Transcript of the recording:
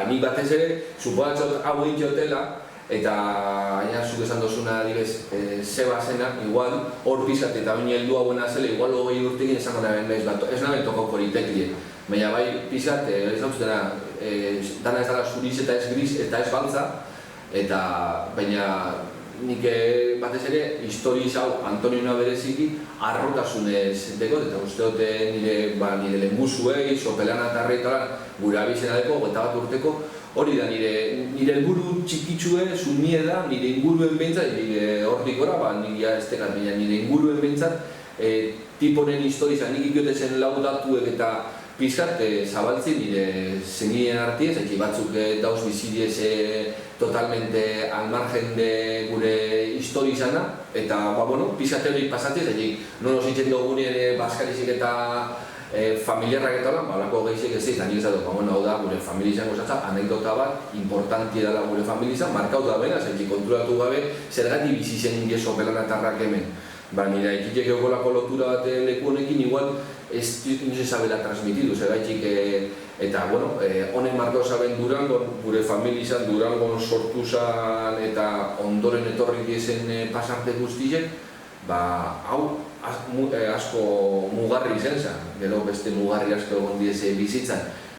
nik batez ere, suposatzot hau egitotela, eta gaina zuk esan dozuna adibez zeba zena, igual hor pizat eta baina heldu hauen azela, igual 20 urtekin esango naben ez naben tokauko liteklie. Baina bai pizat, ez dauztena, dana ez dara zuriz eta ez gris eta ez baltza, eta baina nik batez ere historiz hau Antonioa bereziki arrotasunez dekot, eta uste dute nire lehenguzuei, sopelana eta arreitalan gure abizena deko, 21 urteko, hori da nire helburu txikitsue, zumie da, nire inguruen behintzat, nire hordikora, nire ez tekat, nire inguruen behintzat, tiponen historiza nik ikiotezen laudatuek eta pizkat zabaltzi nire zenien artiez, eki batzuk dauz bizidiez totalmente al margen de gure historizana, eta pizkat hori pasatziz, eki non ositzen dugunien baskarizik eta familiarrak eta lan, balako gehizik ez da nik ez dut, hau da, gure familizan gozatza, anekdota bat, importanti dela gure familizan, markau da bena, eki konturatu gabe, zergatik bizi zen ingeso pelanatarrak hemen. Nire ikitek egolako lotura bat leku honekin, igual ez sabela transmitidu, zergatik eta, honek markau zaben Durangon, gure familizan Durangon sortu zan eta ondoren etorri diezen pasarte guztiek, hau asko mugarri izen zen, gero beste mugarri asko egon dieze bizitzan.